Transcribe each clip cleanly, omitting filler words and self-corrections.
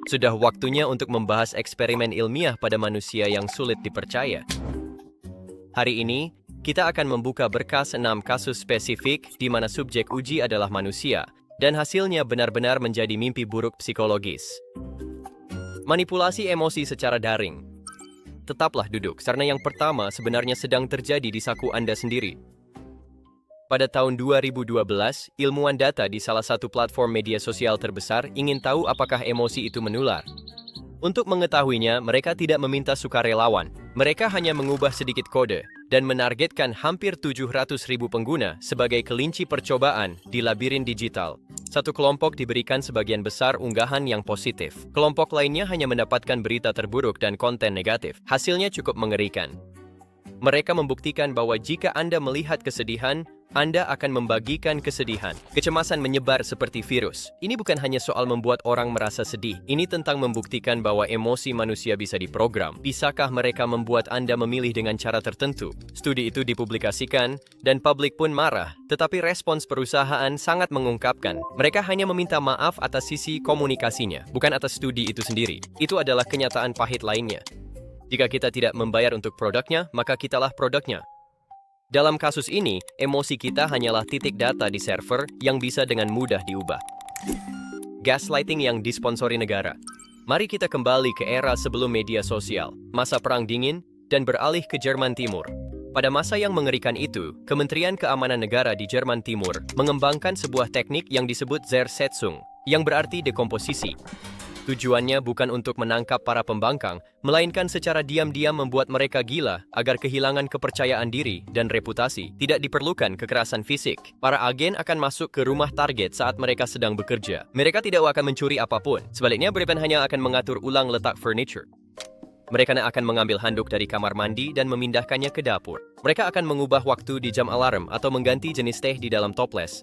Sudah waktunya untuk membahas eksperimen ilmiah pada manusia yang sulit dipercaya. Hari ini, kita akan membuka berkas 6 kasus spesifik di mana subjek uji adalah manusia, dan hasilnya benar-benar menjadi mimpi buruk psikologis. Manipulasi emosi secara daring. Tetaplah duduk, karena yang pertama sebenarnya sedang terjadi di saku Anda sendiri. Pada tahun 2012, ilmuwan data di salah satu platform media sosial terbesar ingin tahu apakah emosi itu menular. Untuk mengetahuinya, mereka tidak meminta sukarelawan. Mereka hanya mengubah sedikit kode dan menargetkan hampir 700.000 pengguna sebagai kelinci percobaan di labirin digital. Satu kelompok diberikan sebagian besar unggahan yang positif. Kelompok lainnya hanya mendapatkan berita terburuk dan konten negatif. Hasilnya cukup mengerikan. Mereka membuktikan bahwa jika Anda melihat kesedihan, Anda akan membagikan kesedihan. Kecemasan menyebar seperti virus. Ini bukan hanya soal membuat orang merasa sedih. Ini tentang membuktikan bahwa emosi manusia bisa diprogram. Bisakah mereka membuat Anda memilih dengan cara tertentu? Studi itu dipublikasikan, dan publik pun marah. Tetapi respons perusahaan sangat mengungkapkan. Mereka hanya meminta maaf atas sisi komunikasinya, bukan atas studi itu sendiri. Itu adalah kenyataan pahit lainnya. Jika kita tidak membayar untuk produknya, maka kitalah produknya. Dalam kasus ini, emosi kita hanyalah titik data di server yang bisa dengan mudah diubah. Gaslighting yang disponsori negara. Mari kita kembali ke era sebelum media sosial, masa Perang Dingin, dan beralih ke Jerman Timur. Pada masa yang mengerikan itu, Kementerian Keamanan Negara di Jerman Timur mengembangkan sebuah teknik yang disebut Zersetzung, yang berarti dekomposisi. Tujuannya bukan untuk menangkap para pembangkang, melainkan secara diam-diam membuat mereka gila agar kehilangan kepercayaan diri dan reputasi. Tidak diperlukan kekerasan fisik. Para agen akan masuk ke rumah target saat mereka sedang bekerja. Mereka tidak akan mencuri apapun. Sebaliknya, mereka hanya akan mengatur ulang letak furniture. Mereka akan mengambil handuk dari kamar mandi dan memindahkannya ke dapur. Mereka akan mengubah waktu di jam alarm atau mengganti jenis teh di dalam toples.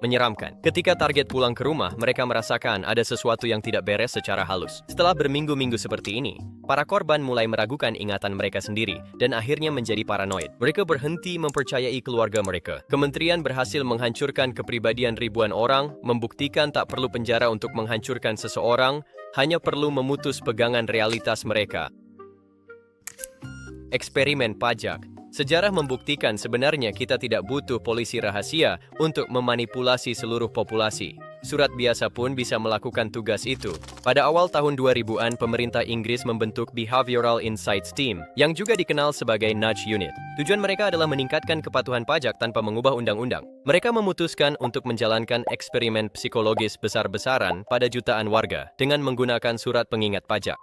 Menyeramkan. Ketika target pulang ke rumah, mereka merasakan ada sesuatu yang tidak beres secara halus. Setelah berminggu-minggu seperti ini, para korban mulai meragukan ingatan mereka sendiri dan akhirnya menjadi paranoid. Mereka berhenti mempercayai keluarga mereka. Kementerian berhasil menghancurkan kepribadian ribuan orang, membuktikan tak perlu penjara untuk menghancurkan seseorang, hanya perlu memutus pegangan realitas mereka. Eksperimen pajak. Sejarah membuktikan sebenarnya kita tidak butuh polisi rahasia untuk memanipulasi seluruh populasi. Surat biasa pun bisa melakukan tugas itu. Pada awal tahun 2000-an, pemerintah Inggris membentuk Behavioral Insights Team, yang juga dikenal sebagai Nudge Unit. Tujuan mereka adalah meningkatkan kepatuhan pajak tanpa mengubah undang-undang. Mereka memutuskan untuk menjalankan eksperimen psikologis besar-besaran pada jutaan warga dengan menggunakan surat pengingat pajak.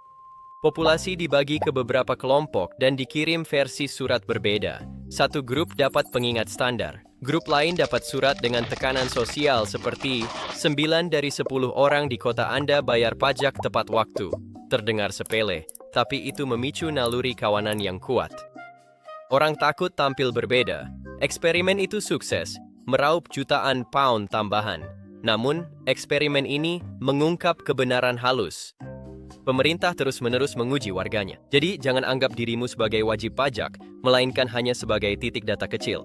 Populasi dibagi ke beberapa kelompok dan dikirim versi surat berbeda. Satu grup dapat pengingat standar. Grup lain dapat surat dengan tekanan sosial seperti 9 dari 10 orang di kota Anda bayar pajak tepat waktu. Terdengar sepele, tapi itu memicu naluri kawanan yang kuat. Orang takut tampil berbeda. Eksperimen itu sukses, meraup jutaan pound tambahan. Namun, eksperimen ini mengungkap kebenaran halus. Pemerintah terus-menerus menguji warganya. Jadi, jangan anggap dirimu sebagai wajib pajak, melainkan hanya sebagai titik data kecil.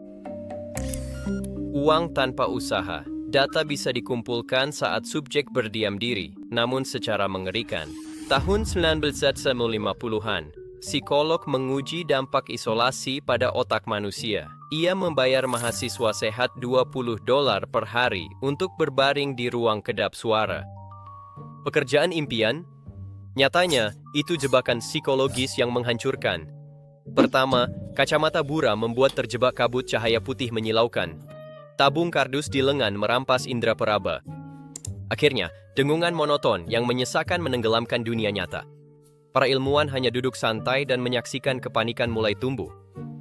Uang tanpa usaha. Data bisa dikumpulkan saat subjek berdiam diri, namun secara mengerikan. Tahun 1950-an, psikolog menguji dampak isolasi pada otak manusia. Ia membayar mahasiswa sehat $20 per hari untuk berbaring di ruang kedap suara. Pekerjaan impian? Nyatanya, itu jebakan psikologis yang menghancurkan. Pertama, kacamata buram membuat terjebak kabut cahaya putih menyilaukan. Tabung kardus di lengan merampas indera peraba. Akhirnya, dengungan monoton yang menyesakan menenggelamkan dunia nyata. Para ilmuwan hanya duduk santai dan menyaksikan kepanikan mulai tumbuh.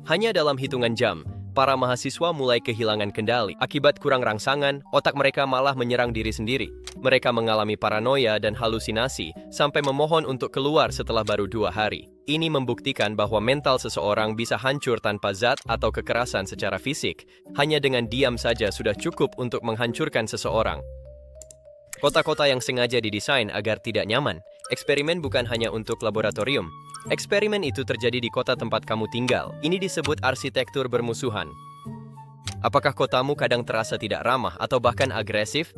Hanya dalam hitungan jam, para mahasiswa mulai kehilangan kendali. Akibat kurang rangsangan, otak mereka malah menyerang diri sendiri. Mereka mengalami paranoia dan halusinasi, sampai memohon untuk keluar setelah baru 2 hari. Ini membuktikan bahwa mental seseorang bisa hancur tanpa zat atau kekerasan secara fisik. Hanya dengan diam saja sudah cukup untuk menghancurkan seseorang. Kota-kota yang sengaja didesain agar tidak nyaman. Eksperimen bukan hanya untuk laboratorium. Eksperimen itu terjadi di kota tempat kamu tinggal. Ini disebut arsitektur bermusuhan. Apakah kotamu kadang terasa tidak ramah atau bahkan agresif?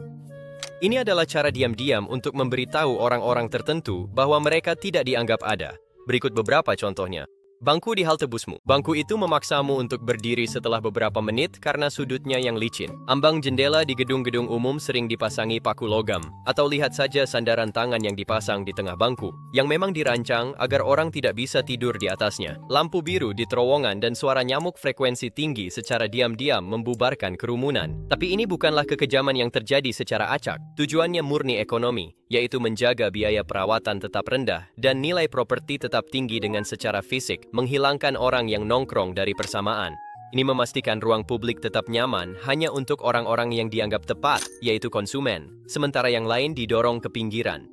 Ini adalah cara diam-diam untuk memberitahu orang-orang tertentu bahwa mereka tidak dianggap ada. Berikut beberapa contohnya. Bangku di halte busmu. Bangku itu memaksamu untuk berdiri setelah beberapa menit karena sudutnya yang licin. Ambang jendela di gedung-gedung umum sering dipasangi paku logam. Atau lihat saja sandaran tangan yang dipasang di tengah bangku, yang memang dirancang agar orang tidak bisa tidur di atasnya. Lampu biru di terowongan dan suara nyamuk frekuensi tinggi secara diam-diam membubarkan kerumunan. Tapi ini bukanlah kekejaman yang terjadi secara acak. Tujuannya murni ekonomi, yaitu menjaga biaya perawatan tetap rendah dan nilai properti tetap tinggi dengan secara fisik, menghilangkan orang yang nongkrong dari persamaan. Ini memastikan ruang publik tetap nyaman hanya untuk orang-orang yang dianggap tepat, yaitu konsumen, sementara yang lain didorong ke pinggiran.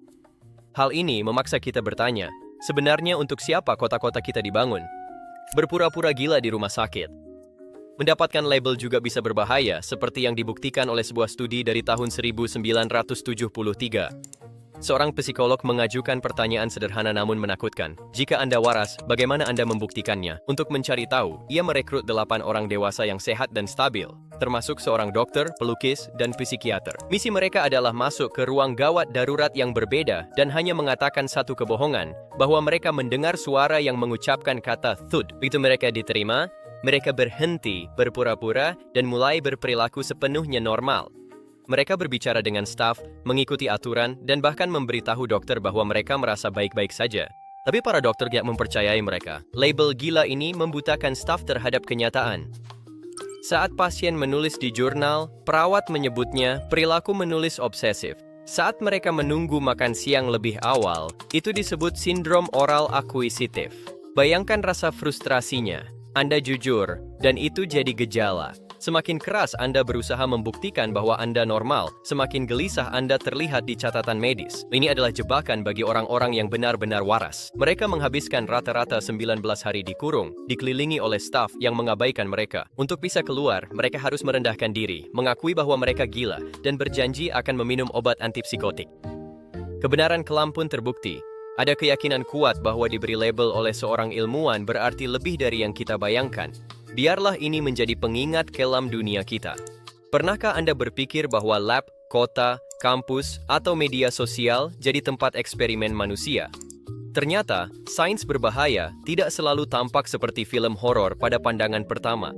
Hal ini memaksa kita bertanya, sebenarnya untuk siapa kota-kota kita dibangun? Berpura-pura gila di rumah sakit. Mendapatkan label juga bisa berbahaya, seperti yang dibuktikan oleh sebuah studi dari tahun 1973. Seorang psikolog mengajukan pertanyaan sederhana namun menakutkan. Jika Anda waras, bagaimana Anda membuktikannya? Untuk mencari tahu, ia merekrut 8 orang dewasa yang sehat dan stabil, termasuk seorang dokter, pelukis, dan psikiater. Misi mereka adalah masuk ke ruang gawat darurat yang berbeda dan hanya mengatakan satu kebohongan, bahwa mereka mendengar suara yang mengucapkan kata thud. Begitu mereka diterima, mereka berhenti berpura-pura dan mulai berperilaku sepenuhnya normal. Mereka berbicara dengan staf, mengikuti aturan, dan bahkan memberitahu dokter bahwa mereka merasa baik-baik saja. Tapi para dokter tidak mempercayai mereka. Label gila ini membutakan staf terhadap kenyataan. Saat pasien menulis di jurnal, perawat menyebutnya perilaku menulis obsesif. Saat mereka menunggu makan siang lebih awal, itu disebut sindrom oral akuisitif. Bayangkan rasa frustrasinya. Anda jujur, dan itu jadi gejala. Semakin keras Anda berusaha membuktikan bahwa Anda normal, semakin gelisah Anda terlihat di catatan medis. Ini adalah jebakan bagi orang-orang yang benar-benar waras. Mereka menghabiskan rata-rata 19 hari dikurung, dikelilingi oleh staf yang mengabaikan mereka. Untuk bisa keluar, mereka harus merendahkan diri, mengakui bahwa mereka gila, dan berjanji akan meminum obat antipsikotik. Kebenaran kelam pun terbukti. Ada keyakinan kuat bahwa diberi label oleh seorang ilmuwan berarti lebih dari yang kita bayangkan. Biarlah ini menjadi pengingat kelam dunia kita. Pernahkah Anda berpikir bahwa lab, kota, kampus, atau media sosial jadi tempat eksperimen manusia? Ternyata, sains berbahaya tidak selalu tampak seperti film horor pada pandangan pertama.